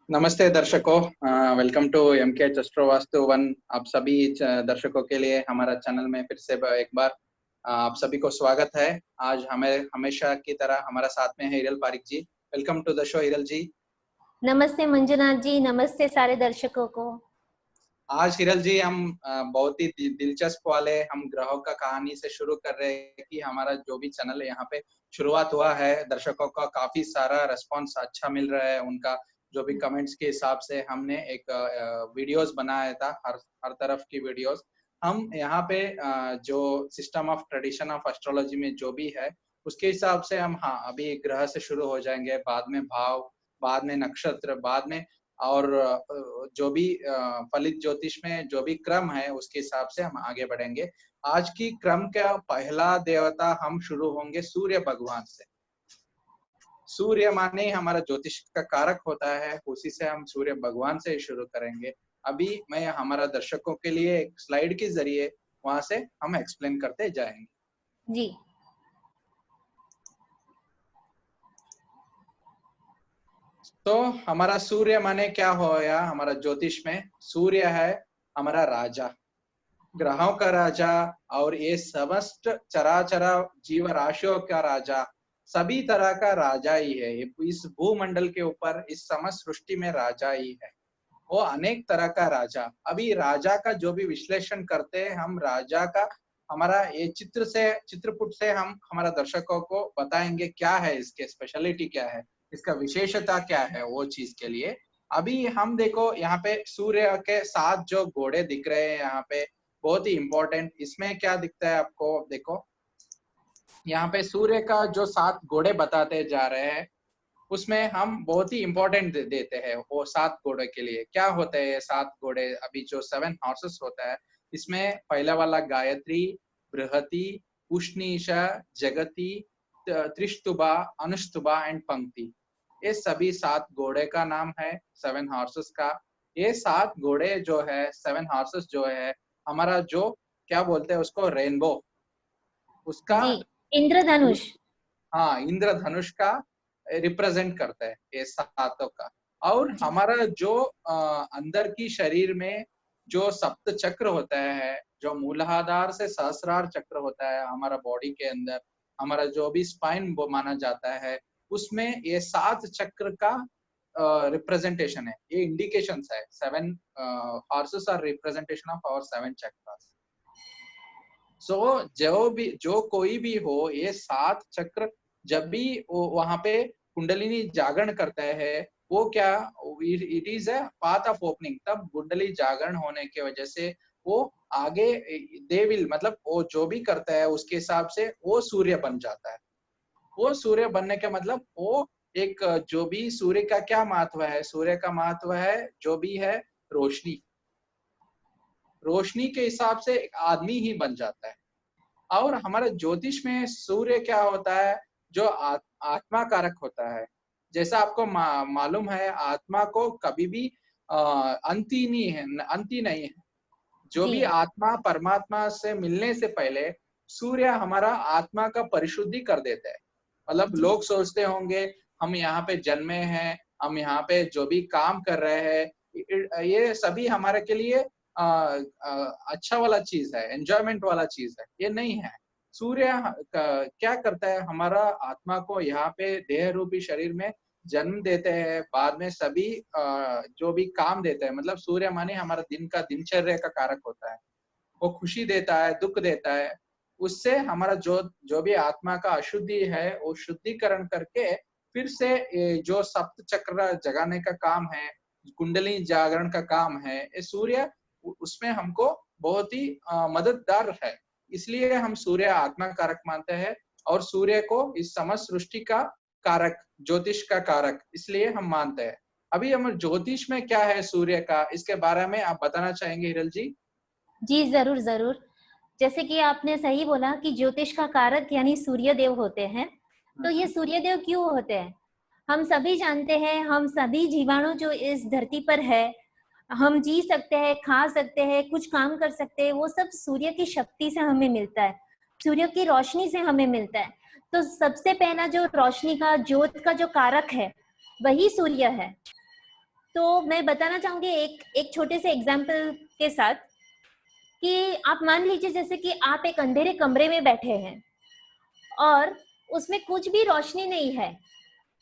नमस्ते दर्शकों, welcome to M के चस्ट्रोवास्तु वन। आप सभी दर्शकों के लिए हमारा चैनल में फिर से एक बार आप सभी को स्वागत है। आज हमें हमेशा की तरह हमारा साथ में है Hiral Parikh ji. Welcome to the show Hiral ji. नमस्ते मंजुनाथ जी, नमस्ते सारे दर्शकों को। आज हिरल जी हम बहुत ही दिलचस्प वाले हम ग्रहों का कहानी से शुरू कर रहे हैं कि हमारा जो भी चैनल है यहाँ पे शुरुआत हुआ है, दर्शकों का काफी सारा रेस्पॉन्स अच्छा मिल रहा है। उनका जो भी कमेंट्स के हिसाब से हमने एक वीडियोस बनाया था, हर तरफ की वीडियोस। हम यहाँ पे जो system of tradition of astrology में जो भी है उसके हिसाब से हम अभी ग्रह से शुरू हो जाएंगे, बाद में भाव, बाद में नक्षत्र, बाद में और जो भी फलित ज्योतिष में जो भी क्रम है उसके हिसाब से हम आगे बढ़ेंगे। आज की क्रम का पहला देवता हम शुरू होंगे सूर्य भगवान से। सूर्य माने हमारा ज्योतिष का कारक होता है, उसी से हम सूर्य भगवान से शुरू करेंगे। अभी मैं हमारा दर्शकों के लिए एक स्लाइड के जरिए वहां से हम एक्सप्लेन करते जाएंगे जी। तो हमारा सूर्य माने क्या होया, हमारा ज्योतिष में सूर्य है हमारा राजा, ग्रहों का राजा, और ये समस्त चराचरा जीव राशियों का राजा, सभी तरह का राजा ही है। इस भूमंडल के ऊपर इस समस्त सृष्टि में राजा ही है। वो अनेक तरह का राजा। अभी राजा का जो भी विश्लेषण करते हैं हम, राजा का हमारा ये चित्रपुट से हम हमारा दर्शकों को बताएंगे क्या है, इसके स्पेशलिटी क्या है, इसका विशेषता क्या है वो चीज के लिए। अभी हम देखो यहाँ पे सूर्य के 7 जो घोड़े दिख रहे हैं यहाँ पे, बहुत ही इंपॉर्टेंट। इसमें क्या दिखता है आपको, देखो यहाँ पे सूर्य का जो 7 घोड़े बताते जा रहे हैं उसमें हम बहुत ही इंपॉर्टेंट देते हैं। वो 7 घोड़े के लिए क्या होते हैं 7 घोड़े, अभी जो 7 हॉर्सेस होता है इसमें पहला वाला गायत्री, बृहति, उष्णीषा, जगति, त्रिस्तुभा, अनुस्तुभा एंड पंक्ति। ये सभी 7 घोड़े का नाम है 7 हॉर्सेस का। ये 7 घोड़े जो है 7 हॉर्सेस जो है हमारा जो क्या बोलते हैं उसको, रेनबो, उसका जी, इंद्रधनुष। हाँ, इंद्रधनुष का रिप्रेजेंट करता है ये 7 का। और हमारा जो अंदर की शरीर में जो सप्त चक्र होता है, जो मूलाधार से सहस्रार चक्र होता है हमारा बॉडी के अंदर, हमारा जो भी स्पाइन वो माना जाता है, उसमें ये 7 चक्र का रिप्रेजेंटेशन है। ये इंडिकेशन है 7 horses are representation of our 7 chakras. जो कोई भी हो, ये 7 चक्र जब भी वहां पे कुंडलिनी जागरण करता है, वो क्या, it is a path of opening. तब कुंडली जागरण होने की वजह से वो आगे देविल, मतलब वो जो भी करता है उसके हिसाब से वो सूर्य बन जाता है। वो सूर्य बनने का मतलब वो एक, जो भी सूर्य का क्या महत्व है, सूर्य का महत्व है जो भी है रोशनी। रोशनी के हिसाब से एक आदमी ही बन जाता है। और हमारा ज्योतिष में सूर्य क्या होता है, जो आत्मा कारक होता है। जैसा आपको मालूम है, आत्मा को कभी भी अंती नहीं है, अंती नहीं है। जो जी। भी आत्मा परमात्मा से मिलने से पहले सूर्य हमारा आत्मा का परिशुद्धि कर देता है। मतलब लोग सोचते होंगे हम यहाँ पे जन्मे हैं, हम यहाँ पे जो भी काम कर रहे हैं ये सभी हमारे के लिए अच्छा वाला चीज है, एंजॉयमेंट वाला चीज है। ये नहीं है। सूर्य क्या करता है, हमारा आत्मा को यहाँ पे देह रूपी शरीर में जन्म देते हैं, बाद में सभी जो भी काम देते हैं। मतलब सूर्य माने हमारा दिन का दिनचर्या का कारक होता है। वो खुशी देता है, दुख देता है। उससे हमारा जो भी आत्मा का अशुद्धि है वो शुद्धिकरण करके फिर से जो सप्त चक्र जगाने का काम है, कुंडली जागरण का काम है, ये सूर्य उसमें हमको बहुत ही मददगार है। इसलिए हम सूर्य आत्मा कारक मानते हैं और सूर्य को इस समस्त सृष्टि का कारक, ज्योतिष का कारक इसलिए हम मानते हैं। अभी हम ज्योतिष में क्या है सूर्य का, इसके बारे में आप बताना चाहेंगे हिरल जी? जी, जरूर जरूर। जैसे कि आपने सही बोला कि ज्योतिष का कारक यानी सूर्य देव होते हैं। तो ये सूर्य देव क्यों होते हैं? हम सभी जानते हैं, हम सभी जीवाणु जो इस धरती पर है, हम जी सकते हैं, खा सकते हैं, कुछ काम कर सकते हैं, वो सब सूर्य की शक्ति से हमें मिलता है, सूर्य की रोशनी से हमें मिलता है। तो सबसे पहला जो रोशनी का, ज्योत का जो कारक है वही सूर्य है। तो मैं बताना चाहूंगी एक छोटे से एग्जाम्पल के साथ कि आप मान लीजिए जैसे कि आप एक अंधेरे कमरे में बैठे हैं और उसमें कुछ भी रोशनी नहीं है,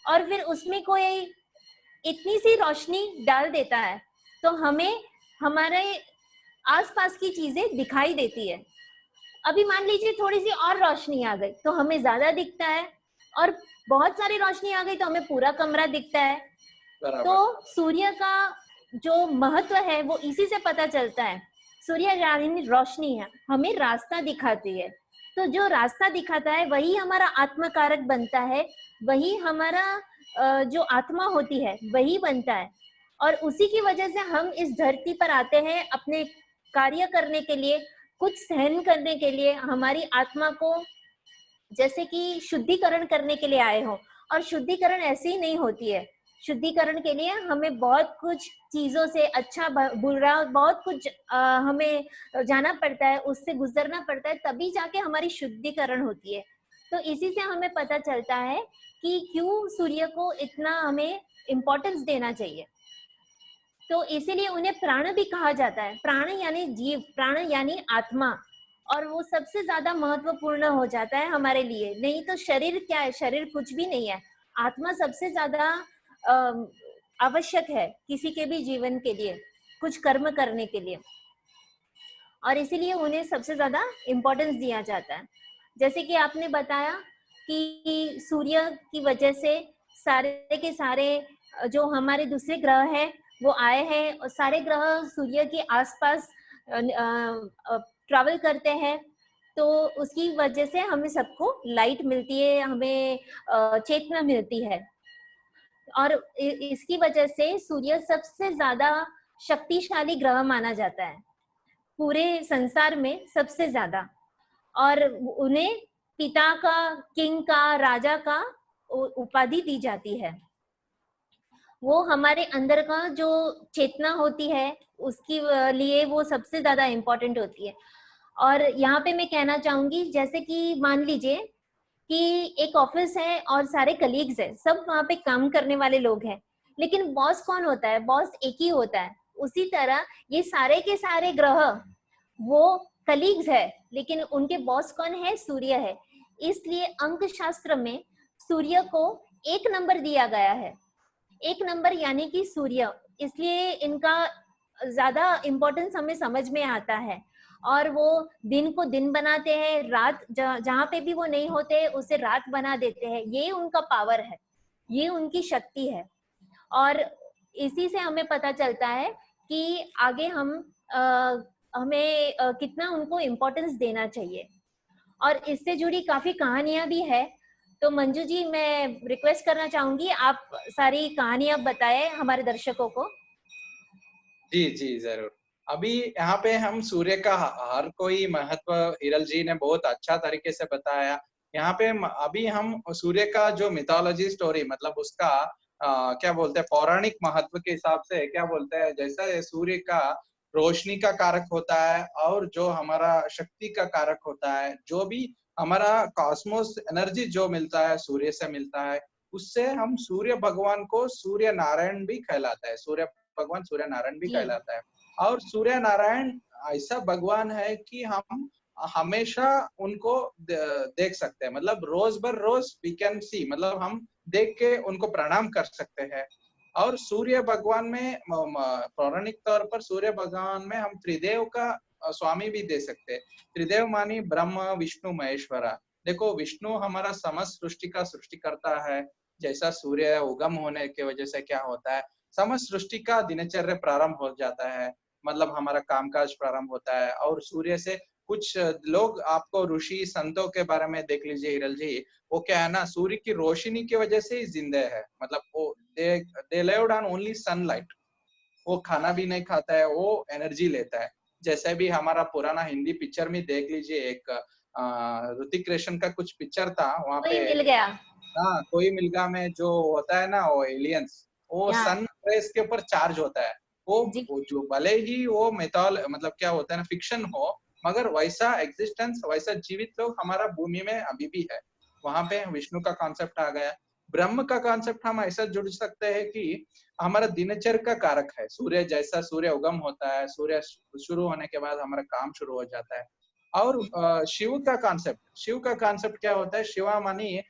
और फिर उसमें कोई इतनी सी रोशनी डाल देता है तो हमें हमारे आसपास की चीजें दिखाई देती है। अभी मान लीजिए थोड़ी सी और रोशनी आ गई तो हमें ज्यादा दिखता है, और बहुत सारी रोशनी आ गई तो हमें पूरा कमरा दिखता है। तो बराबर। सूर्य का जो महत्व है वो इसी से पता चलता है। सूर्य यानी रोशनी है, हमें रास्ता दिखाती है। तो जो रास्ता दिखाता है वही हमारा आत्मकारक बनता है, वही हमारा जो आत्मा होती है वही बनता है। और उसी की वजह से हम इस धरती पर आते हैं अपने कार्य करने के लिए, कुछ सहन करने के लिए, हमारी आत्मा को जैसे कि शुद्धिकरण करने के लिए आए हो। और शुद्धिकरण ऐसे ही नहीं होती है, शुद्धिकरण के लिए हमें बहुत कुछ चीजों से, अच्छा बुरा, बहुत कुछ हमें जाना पड़ता है, उससे गुजरना पड़ता है, तभी जाके हमारी शुद्धिकरण होती है। तो इसी से हमें पता चलता है कि क्यों सूर्य को इतना हमें इम्पोर्टेंस देना चाहिए। तो इसीलिए उन्हें प्राण भी कहा जाता है। प्राण यानी जीव, प्राण यानी आत्मा, और वो सबसे ज्यादा महत्वपूर्ण हो जाता है हमारे लिए। नहीं तो शरीर क्या है, शरीर कुछ भी नहीं है। आत्मा सबसे ज्यादा आवश्यक है किसी के भी जीवन के लिए, कुछ कर्म करने के लिए, और इसीलिए उन्हें सबसे ज्यादा इम्पोर्टेंस दिया जाता है। जैसे कि आपने बताया कि सूर्य की वजह से सारे के सारे जो हमारे दूसरे ग्रह हैं वो आए हैं, और सारे ग्रह सूर्य के आसपास ट्रैवल करते हैं। तो उसकी वजह से हमें सबको लाइट मिलती है, हमें चेतना मिलती है। और इसकी वजह से सूर्य सबसे ज्यादा शक्तिशाली ग्रह माना जाता है पूरे संसार में, सबसे ज्यादा। और उन्हें पिता का, किंग का, राजा का उपाधि दी जाती है। वो हमारे अंदर का जो चेतना होती है उसकी लिए वो सबसे ज्यादा इम्पोर्टेंट होती है। और यहाँ पे मैं कहना चाहूंगी, जैसे कि मान लीजिए कि एक ऑफिस है और सारे कलीग्स हैं, सब वहाँ पे काम करने वाले लोग हैं, लेकिन बॉस कौन होता है? बॉस एक ही होता है। उसी तरह ये सारे के सारे ग्रह वो कलीग्स है, लेकिन उनके बॉस कौन है? सूर्य है। इसलिए अंक शास्त्र में सूर्य को 1 नंबर दिया गया है। 1 नंबर यानी कि सूर्य, इसलिए इनका ज्यादा इम्पोर्टेंस हमें समझ में आता है। और वो दिन को दिन बनाते हैं, रात जहाँ पे भी वो नहीं होते उसे रात बना देते हैं। ये उनका पावर है, ये उनकी शक्ति है। और इसी से हमें पता चलता है कि आगे हमें कितना उनको इम्पोर्टेंस देना चाहिए। और इससे जुड़ी काफी कहानियां भी है। तो मंजू जी, मैं रिक्वेस्ट करना चाहूंगी आप सारी कहानियां बताएं हमारे दर्शकों को। जी जी जरूर। अभी यहाँ पे हम सूर्य का हर कोई महत्व हिरल जी ने बहुत अच्छा तरीके से बताया। यहाँ पे अभी हम सूर्य का जो मिथोलॉजी स्टोरी, मतलब उसका क्या बोलते हैं, पौराणिक महत्व के हिसाब से क्या बोलते हैं, जैसा सूर्य का रोशनी का कारक होता है और जो हमारा शक्ति का कारक होता है, जो भी हमारा कॉस्मोस एनर्जी जो मिलता है सूर्य से मिलता है, उससे हम सूर्य भगवान को सूर्य नारायण भी कहलाता है। सूर्य भगवान सूर्य नारायण भी जी कहलाता है। और सूर्य नारायण ऐसा भगवान है कि हम हमेशा उनको देख सकते हैं, मतलब रोज बर रोज वी कैन सी, मतलब हम देख के उनको प्रणाम कर सकते हैं। और सूर्य भगवान में पौराणिक तौर पर सूर्य भगवान में हम त्रिदेव का स्वामी भी दे सकते हैं। त्रिदेव मानी ब्रह्म विष्णु महेश्वरा। देखो, विष्णु हमारा समस्त सृष्टि का सृष्टि करता है। जैसा सूर्य उगम होने की वजह से क्या होता है, समस्त सृष्टि का दिनचर्या प्रारंभ हो जाता है, मतलब हमारा कामकाज प्रारंभ होता है। और सूर्य से कुछ लोग, आपको ऋषि संतों के बारे में देख लीजिए हिरल जी, वो क्या है ना, सूर्य की रोशनी की वजह से ही जिंदे है। मतलब वो they lived on only sunlight. वो खाना भी नहीं खाता है, वो एनर्जी लेता है। जैसे भी हमारा पुराना हिंदी पिक्चर में देख लीजिए, एक ऋतिक रोशन का कुछ पिक्चर था वहां पे। कोई मिल गया। हाँ, कोई मिल्खा में जो होता है ना, वो एलियंस, वो यहाँ सन रेस के ऊपर चार्ज होता है। जी वो जो भले ही वो मेथॉल, मतलब क्या होता है ना, फिक्शन हो, मगर वैसा एग्जिस्टेंस, वैसा जीवित लोग हमारा भूमि में अभी भी है। वहां पे विष्णु का कॉन्सेप्ट आ गया। ब्रह्म का कॉन्सेप्ट हम ऐसा जुड़ सकते हैं कि हमारा दिनचर्या का कारक है। सूर्य जैसा सूर्य उगम होता है, सूर्य शुरू होने के बाद हमारा काम शुरू हो जाता है। और शिव का कॉन्सेप्ट क्या होता है? शिवा मानी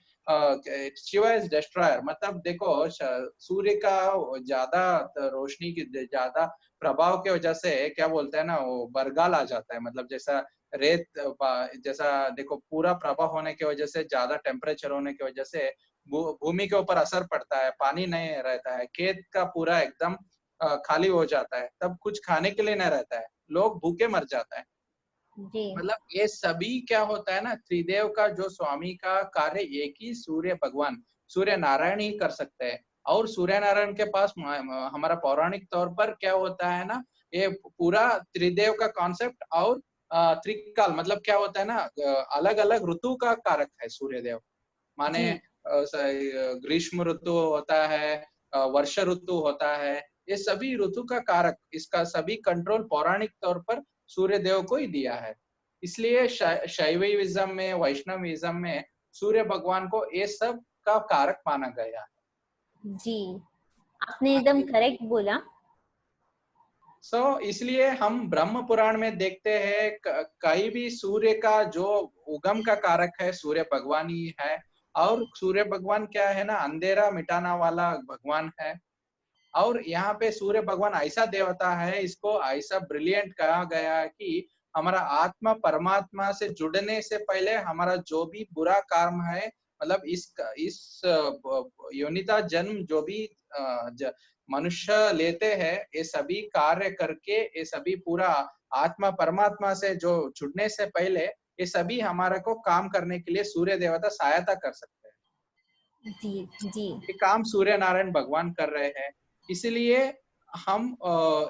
शिवा इज डिस्ट्रॉयर। मतलब देखो सूर्य का ज्यादा रोशनी की ज्यादा प्रभाव की वजह से क्या बोलते हैं ना, वो बरगाल आ जाता है। मतलब जैसा रेत जैसा देखो पूरा प्रभाव होने की वजह से, ज्यादा टेम्परेचर होने की वजह से भूमि के ऊपर असर पड़ता है, पानी नहीं रहता है, खेत का पूरा एकदम खाली हो जाता है, तब कुछ खाने के लिए नहीं रहता है, लोग भूखे मर जाता है। जी मतलब ये सभी क्या होता है ना, त्रिदेव का जो स्वामी का कार्य एक ही सूर्य भगवान, सूर्य नारायण ही कर सकते हैं। और सूर्य नारायण के पास हमारा पौराणिक तौर पर क्या होता है ना, ये पूरा त्रिदेव का कॉन्सेप्ट और त्रिकाल मतलब क्या होता है ना, अलग अलग ऋतु का कारक है सूर्य देव। माने जी ग्रीष्म ऋतु होता है, वर्षा ऋतु होता है, ये सभी ऋतु का कारक, इसका सभी कंट्रोल पौराणिक तौर पर सूर्य देव को ही दिया है। इसलिए शैविज्म में, वैष्णविज्म में सूर्य भगवान को ये सब का कारक माना गया जी आपने एकदम है। करेक्ट बोला। इसलिए हम ब्रह्म पुराण में देखते हैं कहीं भी सूर्य का जो उगम का कारक है सूर्य भगवान ही है। और सूर्य भगवान क्या है ना, अंधेरा मिटाना वाला भगवान है। और यहाँ पे सूर्य भगवान ऐसा देवता है, इसको ऐसा ब्रिलियंट कहा गया है कि हमारा आत्मा परमात्मा से जुड़ने से पहले हमारा जो भी बुरा कर्म है, मतलब इस योनिता जन्म जो भी मनुष्य लेते हैं, ये सभी कार्य करके, ये सभी पूरा आत्मा परमात्मा से जो जुड़ने से पहले ये सभी हमारे को काम करने के लिए सूर्य देवता सहायता कर सकते हैं। जी जी ये काम सूर्य नारायण भगवान कर रहे हैं। इसलिए हम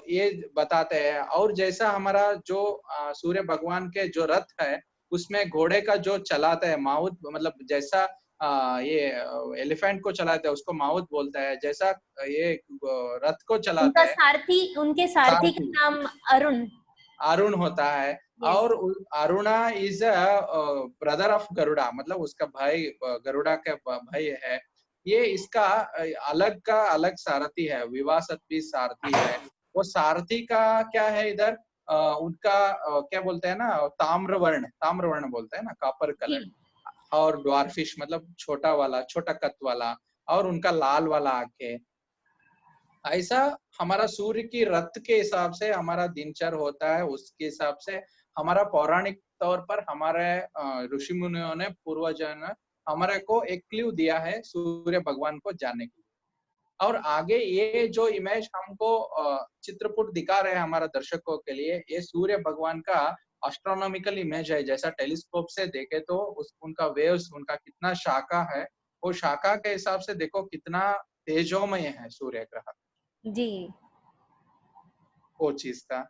ये बताते हैं। और जैसा हमारा जो सूर्य भगवान के जो रथ है, उसमें घोड़े का जो चलाता है माउथ, मतलब जैसा ये एलिफेंट को चलाता है उसको माउथ बोलता है, जैसा ये रथ को चलाते हैं उनके सारथी का सारथी नाम अरुण। अरुण होता है। यस और Aruna is a brother of Garuda, मतलब उसका भाई गरुड़ा का भाई है। ये इसका अलग का अलग सारथी है, विवासती सारथी है। वो सारथी का क्या है इधर, उनका क्या बोलते हैं ना, ताम्रवर्ण बोलते हैं ना, कॉपर जी कलर। और ड्वार्फिश मतलब छोटा वाला, छोटा कत वाला। और उनका लाल वाला आंखें। ऐसा हमारा सूर्य की रथ के हिसाब से हमारा दिनचर्या होता है। उसके हिसाब से हमारा पौराणिक तौर पर हमारे ऋषि मुनियों ने, पूर्वजों ने हमारे को एक क्लू दिया है सूर्य भगवान को जानने के लिए। और आगे ये जो इमेज हमको चित्रकूट दिखा रहे हैं हमारा दर्शकों के लिए, ये सूर्य भगवान का एस्ट्रोनॉमिकल इमेज है। जैसा टेलीस्कोप से देखे तो उनका वेव्स, उनका कितना शाखा है, वो शाखा के हिसाब से देखो कितना तेजोमय है सूर्य ग्रह, जी वो चीज का।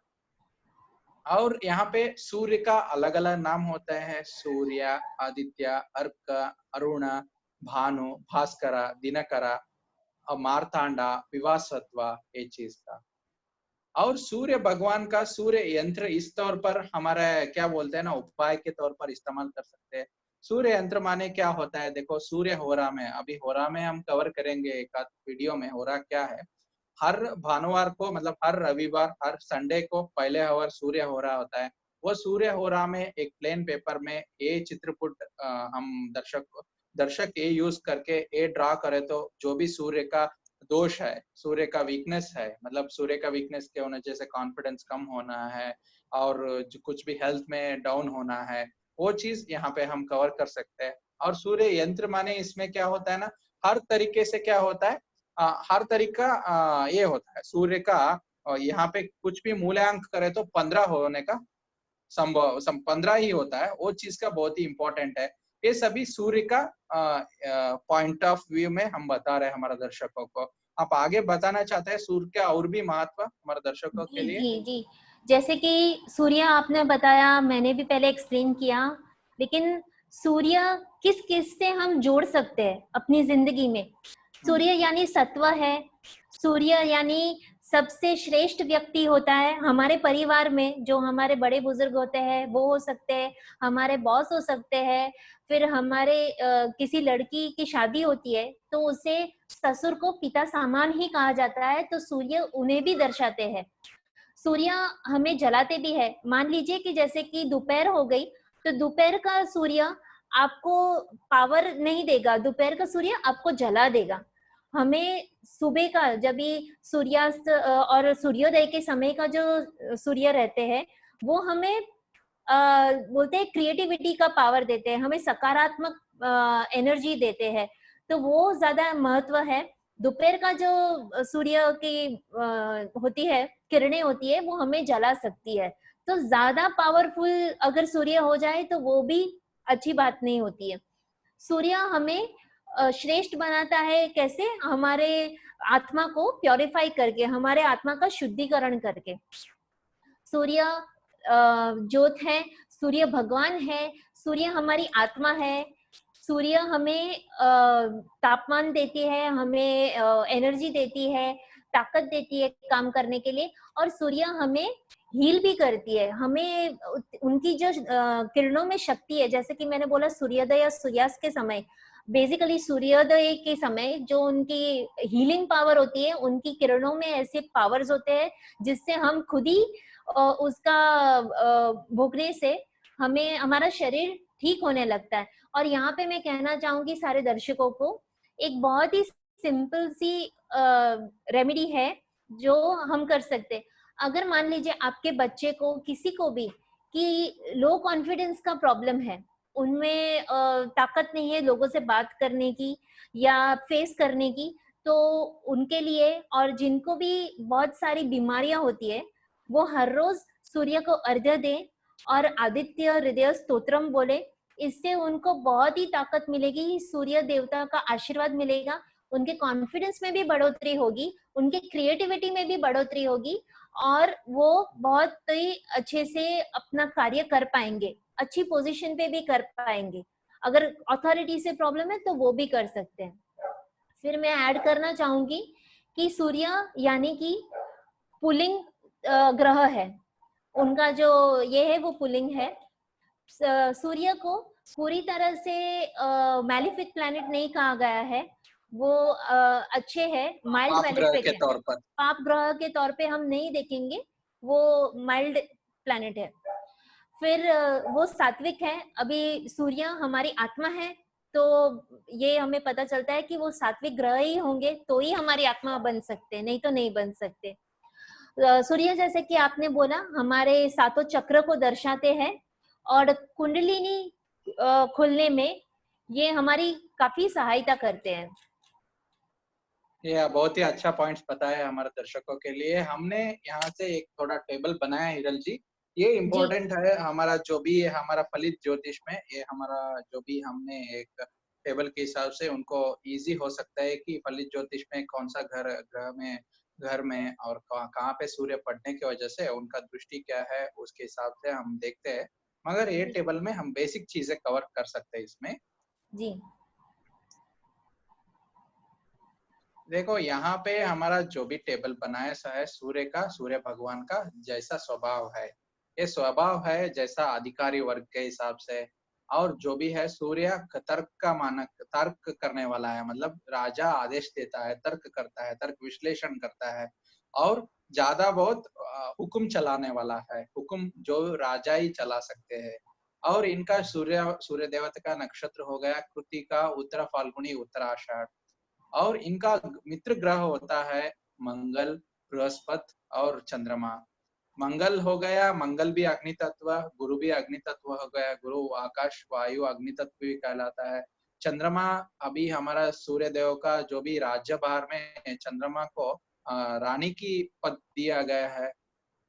और यहाँ पे सूर्य का अलग अलग नाम होता है, सूर्य, आदित्य, अर्क, अरुण, भानु, भास्करा, दिनकरा, मार्तांडा, विवासत्वा, ये चीज का। और सूर्य भगवान का सूर्य यंत्र इस तौर पर हमारा क्या बोलते हैं ना, उपाय के तौर पर इस्तेमाल कर सकते हैं। सूर्य यंत्र माने क्या होता है, देखो सूर्य होरा में, अभी होरा में हम कवर करेंगे एक आध वीडियो में होरा क्या है। हर भानुवार को, मतलब हर रविवार, हर संडे को पहले आवर सूर्य हो रहा होता है। वो सूर्य हो रहा में एक प्लेन पेपर में ये चित्रकूट हम दर्शक ये यूज करके ये ड्रा करे तो जो भी सूर्य का दोष है, सूर्य का वीकनेस है, मतलब सूर्य का वीकनेस क्या होना, जैसे कॉन्फिडेंस कम होना है और जो कुछ भी हेल्थ में डाउन होना है, वो चीज यहाँ पे हम कवर कर सकते हैं। और सूर्य यंत्र माने इसमें क्या होता है ना, हर तरीके से क्या होता है, हर तरीका ये होता है सूर्य का। यहाँ पे कुछ भी मूल्यांक करे तो 15 होने का संभव 15 ही होता है, वो चीज का बहुत ही इंपॉर्टेंट है। ये सभी सूर्य का पॉइंट ऑफ व्यू में हम बता रहे हैं हमारे दर्शकों को। आप आगे बताना चाहते हैं सूर्य का और भी महत्व हमारे दर्शकों के जी लिए? जी जी जैसे कि सूर्य आपने बताया, मैंने भी पहले एक्सप्लेन किया, लेकिन सूर्य किस किस से हम जोड़ सकते हैं अपनी जिंदगी में। सूर्य यानी सत्व है, सूर्य यानी सबसे श्रेष्ठ व्यक्ति होता है हमारे परिवार में, जो हमारे बड़े बुजुर्ग होते हैं वो हो सकते हैं, हमारे बॉस हो सकते हैं, फिर हमारे किसी लड़की की शादी होती है तो उसे ससुर को पिता समान ही कहा जाता है, तो सूर्य उन्हें भी दर्शाते हैं। सूर्य हमें जलाते भी है। मान लीजिए कि जैसे कि दोपहर हो गई, तो दोपहर का सूर्य आपको पावर नहीं देगा, दोपहर का सूर्य आपको जला देगा। हमें सुबह का जब भी सूर्यास्त और सूर्योदय के समय का जो सूर्य रहते हैं वो हमें बोलते हैं क्रिएटिविटी का पावर देते हैं, हमें सकारात्मक एनर्जी देते हैं, तो वो ज्यादा महत्व है। दोपहर का जो सूर्य की होती है, किरणें होती है, वो हमें जला सकती है। तो ज्यादा पावरफुल अगर सूर्य हो जाए तो वो भी अच्छी बात नहीं होती है। सूर्य हमें श्रेष्ठ बनाता है कैसे? हमारे आत्मा को प्योरीफाई करके, हमारे आत्मा का शुद्धिकरण करके। सूर्य ज्योत है, सूर्य भगवान है, सूर्य हमारी आत्मा है। सूर्य हमें तापमान देती है, हमें एनर्जी देती है, ताकत देती है काम करने के लिए, और सूर्य हमें हील भी करती है। हमें उनकी जो किरणों में शक्ति है, जैसे कि मैंने बोला सूर्योदय और सूर्यास्त के समय, बेसिकली सूर्योदय के समय जो उनकी हीलिंग पावर होती है, उनकी किरणों में ऐसे पावर्स होते हैं जिससे हम खुद ही उसका भोगने से हमें हमारा शरीर ठीक होने लगता है। और यहाँ पे मैं कहना चाहूंगी सारे दर्शकों को, एक बहुत ही सिंपल सी रेमेडी है जो हम कर सकते। अगर मान लीजिए आपके बच्चे को, किसी को भी, कि लो कॉन्फिडेंस का प्रॉब्लम है, उनमें ताकत नहीं है लोगों से बात करने की या फेस करने की, तो उनके लिए, और जिनको भी बहुत सारी बीमारियां होती है, वो हर रोज सूर्य को अर्घ्य दें और आदित्य हृदय स्तोत्रम बोले। इससे उनको बहुत ही ताकत मिलेगी, सूर्य देवता का आशीर्वाद मिलेगा, उनके कॉन्फिडेंस में भी बढ़ोतरी होगी, उनके क्रिएटिविटी में भी बढ़ोतरी होगी, और वो बहुत ही अच्छे से अपना कार्य कर पाएंगे, अच्छी पोजीशन पे भी कर पाएंगे। अगर अथॉरिटी से प्रॉब्लम है तो वो भी कर सकते हैं। फिर मैं ऐड करना चाहूंगी कि सूर्य यानी कि पुलिंग ग्रह है, उनका जो ये है वो पुलिंग है। सूर्य को पूरी तरह से मैलिफिक प्लैनेट नहीं कहा गया है, वो अच्छे है, माइल्ड मैलिफिक है, पाप ग्रह के तौर पे हम नहीं देखेंगे, वो माइल्ड प्लैनेट है। फिर वो सात्विक है। अभी सूर्य हमारी आत्मा है, तो ये हमें पता चलता है कि वो सात्विक ग्रह ही होंगे तो ही हमारी आत्मा बन सकते, नहीं तो नहीं बन सकते। सूर्य जैसे कि आपने बोला हमारे सातों चक्र को दर्शाते हैं, और कुंडलिनी खुलने में ये हमारी काफी सहायता करते हैं। ये बहुत ही अच्छा पॉइंट्स बताया हमारे दर्शकों के लिए। हमने यहाँ से एक थोड़ा टेबल बनाया हिरल जी, ये इम्पोर्टेंट है हमारा जो भी है हमारा फलित ज्योतिष में, ये हमारा जो भी हमने एक टेबल के हिसाब से उनको इजी हो सकता है कि फलित ज्योतिष में कौन सा घर में और कहाँ पे सूर्य पड़ने की वजह से उनका दृष्टि क्या है, उसके हिसाब से हम देखते हैं। मगर ये टेबल में हम बेसिक चीजें कवर कर सकते हैं इसमें। जी देखो यहाँ पे हमारा जो भी टेबल बनाया है सूर्य का, सूर्य भगवान का जैसा स्वभाव है, ये स्वभाव है जैसा अधिकारी वर्ग के हिसाब से, और जो भी है सूर्य तर्क का मानक, तर्क करने वाला है, मतलब राजा आदेश देता है, तर्क करता है, तर्क विश्लेषण करता है, और ज्यादा बहुत हुक्म चलाने वाला है, हुक्म जो राजा ही चला सकते हैं। और इनका सूर्य देवता का नक्षत्र हो गया कृतिका, उत्तरा फाल्गुनी, उत्तराषाढ़, और इनका मित्र ग्रह होता है मंगल, बृहस्पति और चंद्रमा। मंगल हो गया, मंगल भी अग्नि तत्व, गुरु भी अग्नि तत्व हो गया, गुरु आकाश वायु अग्नि तत्व भी कहलाता है। चंद्रमा अभी हमारा सूर्य देव का जो भी राज्यभार में चंद्रमा को रानी की पद दिया गया है।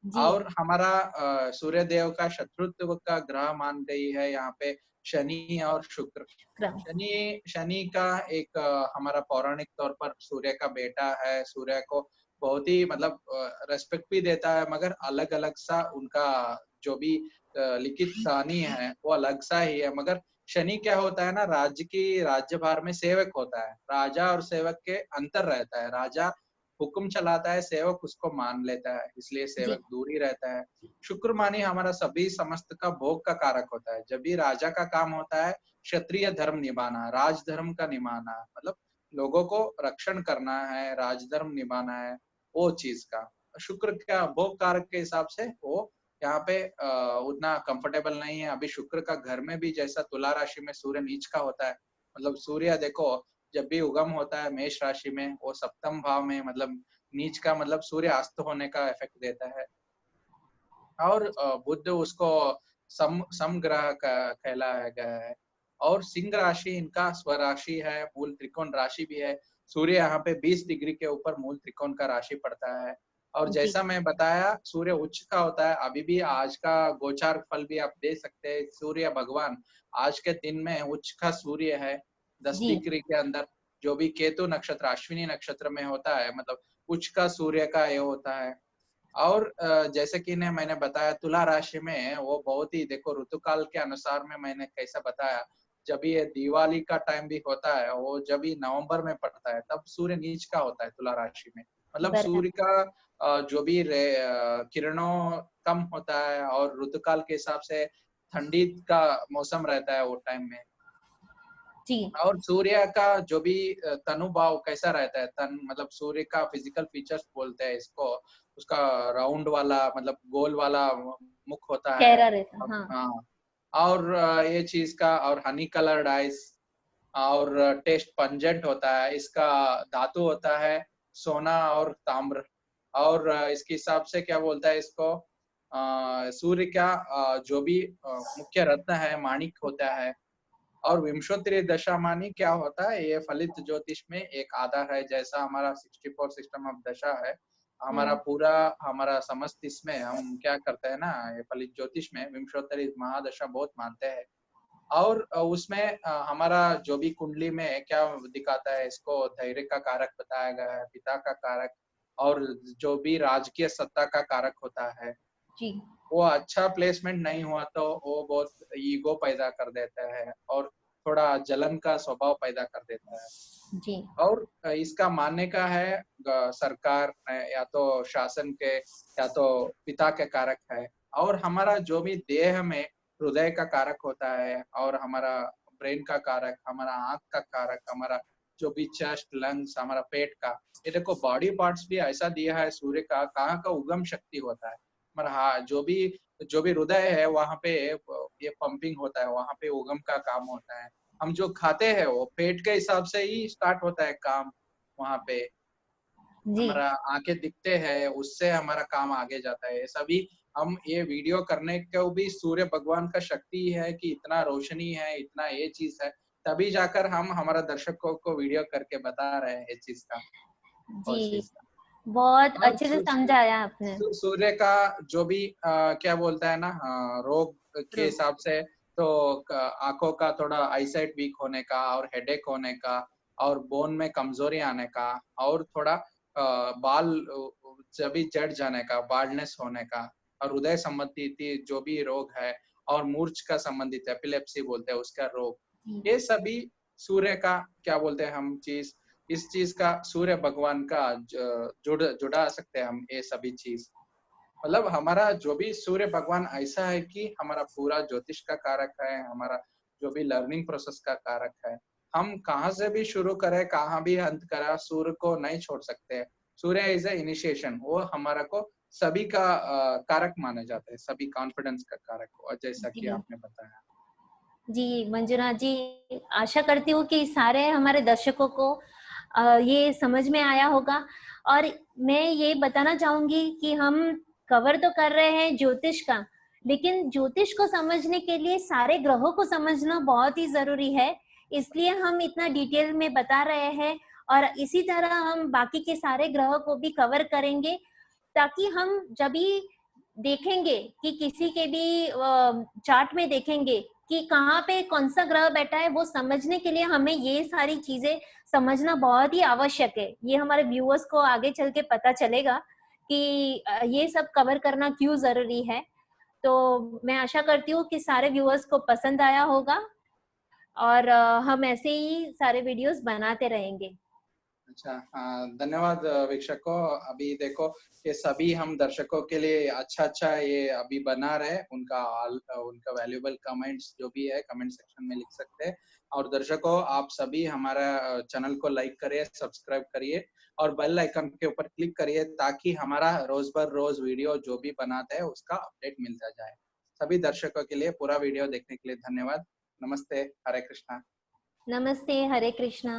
और हमारा सूर्य देव का शत्रुत्व का ग्रह मान गई है यहाँ पे शनि और शुक्र। शनि का एक हमारा पौराणिक तौर पर सूर्य का बेटा है, सूर्य को बहुत ही मतलब रेस्पेक्ट भी देता है, मगर अलग अलग सा उनका जो भी लिखित कहानी है वो अलग सा ही है। मगर शनि क्या होता है ना, राज्यभार में सेवक होता है, राजा और सेवक के अंतर रहता है। राजा हुक्म चलाता है सेवक उसको मान लेता है, इसलिए जी सेवक दूर ही रहता है। शुक्र मानी हमारा सभी समस्त का भोग का कारक होता है। जब भी राजा का काम होता है क्षत्रिय धर्म निभाना, राज धर्म का निभाना, मतलब लोगों को रक्षण करना है, राजधर्म निभाना है, वो चीज का शुक्र का भोग कारक के हिसाब से वो यहाँ पे उतना कंफर्टेबल नहीं है। अभी शुक्र का घर में भी जैसा तुला राशि में सूर्य नीच का होता है, मतलब सूर्य देखो जब भी उगम होता है मेष राशि में वो सप्तम भाव में, मतलब नीच का मतलब सूर्य अस्त होने का इफेक्ट देता है। और बुध उसको सम ग्रह का कहलाया गया है। और सिंह राशि इनका स्वराशि है, मूल त्रिकोण राशि भी है। सूर्य यहाँ पे 20 डिग्री के ऊपर मूल त्रिकोण का राशि पड़ता है। और जी जैसा मैं बताया सूर्य उच्च का होता है। अभी भी आज का गोचार फल भी आप दे सकते हैं। सूर्य भगवान आज के दिन में उच्च का सूर्य है 10 जी डिग्री के अंदर। जो भी केतु नक्षत्र अश्विनी नक्षत्र में होता है, मतलब उच्च का सूर्य का ये होता है। और जैसे कि ने मैंने बताया तुला राशि में वो बहुत ही देखो ऋतुकाल के अनुसार में मैंने कैसा बताया। जब ये दिवाली का टाइम भी होता है वो जब भी नवंबर में पड़ता है तब सूर्य नीच का होता है तुला राशि में। मतलब बराबर सूर्य का जो भी किरणों कम होता है और ऋतुकाल के हिसाब से ठंडी का मौसम रहता है वो टाइम में। जी और सूर्य का जो भी तनुभाव कैसा रहता है, तन मतलब सूर्य का फिजिकल फीचर्स बोलते हैं इसको। उसका राउंड वाला मतलब गोल वाला मुख होता है। गहरा रहता हाँ हाँ। और ये चीज का और हनी कलर्ड आइस और टेस्ट पंजेंट होता है। इसका धातु होता है सोना और ताम्र। और इसके हिसाब से क्या बोलता है इसको सूर्य का जो भी मुख्य रत्न है माणिक होता है। और विंशोत्तरी दशा मानी क्या होता है, ये फलित ज्योतिष में एक आधार है। जैसा हमारा 64 सिस्टम ऑफ दशा है, हमारा हम्म पूरा हमारा समस्त इसमें हम क्या करते हैं ना, ये फलित ज्योतिष में विंशोत्तरी महादशा बहुत मानते हैं। और उसमें हमारा जो भी कुंडली में क्या दिखाता है इसको धैर्य का कारक बताया गया है, पिता का कारक। और जो भी राजकीय सत्ता का कारक होता है, जी वो अच्छा प्लेसमेंट नहीं हुआ तो वो बहुत ईगो पैदा कर देता है और थोड़ा जलन का स्वभाव पैदा कर देता है। जी और इसका मानने का है सरकार या तो शासन के या तो पिता के कारक है। और हमारा जो भी देह में हृदय का कारक होता है और हमारा ब्रेन का कारक, हमारा आंख का कारक, हमारा जो भी चेस्ट लंग्स, हमारा पेट का, ये देखो बॉडी पार्ट्स भी ऐसा दिया है सूर्य का कहाँ का उगम शक्ति होता है। हमारा हाँ जो भी हृदय है वहां पे ये पंपिंग होता है, वहां पे उगम का काम होता है। हम जो खाते हैं वो पेट के हिसाब से ही स्टार्ट होता है काम वहां पे। जी हमारा आंखें दिखते हैं उससे हमारा काम आगे जाता है। सभी हम ये वीडियो करने को भी सूर्य भगवान का शक्ति है कि इतना रोशनी है, इतना ये चीज है, तभी जाकर हम हमारा दर्शकों को वीडियो करके बता रहे हैं ये चीज का और जी चीज का। बहुत और अच्छे से समझाया आपने सूर्य का जो भी क्या बोलता है ना रोग के रो- हिसाब से तो आंखों का थोड़ा आईसाइट वीक होने का और हेडेक होने का और बोन में कमजोरी आने का और थोड़ा बाल जब जड़ जाने का, बाल्डनेस होने का और हृदय संबंधी जो भी रोग है और मूर्छ का संबंधित एपिलेप्सी बोलते हैं उसका रोग, जी ये सभी सूर्य का क्या बोलते हैं हम चीज, इस चीज का सूर्य भगवान का जुड़ा सकते हैं हम ये सभी चीज। मतलब हमारा जो भी सूर्य भगवान ऐसा है कि हमारा पूरा ज्योतिष का कारक है, हमारा जो भी लर्निंग प्रोसेस का कारक है। हम कहाँ से भी शुरू करें कहाँ भी अंत करा सूर्य को नहीं छोड़ सकते। सूर्य इज ए इनिशिएशन, वो हमारा को सभी का कारक माना जाता है, सभी कॉन्फिडेंस का कारक, और जैसा कि जी आपने बताया। जी मंजुनाथ जी, आशा करती हूँ कि सारे हमारे दर्शकों को ये समझ में आया होगा। और मैं ये बताना चाहूंगी कि हम कवर तो कर रहे हैं ज्योतिष का, लेकिन ज्योतिष को समझने के लिए सारे ग्रहों को समझना बहुत ही जरूरी है। इसलिए हम इतना डिटेल में बता रहे हैं, और इसी तरह हम बाकी के सारे ग्रहों को भी कवर करेंगे, ताकि हम जब भी देखेंगे कि किसी के भी चार्ट में देखेंगे कि कहाँ पे कौन सा ग्रह बैठा है, वो समझने के लिए हमें ये सारी चीजें समझना बहुत ही आवश्यक है। ये हमारे व्यूअर्स को आगे चल के पता चलेगा कि ये सब कवर करना क्यों जरूरी है। तो मैं आशा करती हूँ कि सारे व्यूअर्स को पसंद आया होगा, और हम ऐसे ही सारे वीडियोस बनाते रहेंगे। अच्छा, हाँ, धन्यवाद वीक्षकों। अभी देखो ये सभी हम दर्शकों के लिए अच्छा अच्छा ये अभी बना रहे, उनका वैल्यूएबल कमेंट्स जो भी है कमेंट सेक्शन में लिख सकते हैं। और दर्शकों आप सभी हमारा चैनल को लाइक करिए, सब्सक्राइब करिए और बेल आइकन के ऊपर क्लिक करिए ताकि हमारा रोज बर रोज वीडियो जो भी बनाते हैं उसका अपडेट मिलता जाए। सभी दर्शकों के लिए पूरा वीडियो देखने के लिए धन्यवाद। नमस्ते, हरे कृष्णा। नमस्ते, हरे कृष्णा।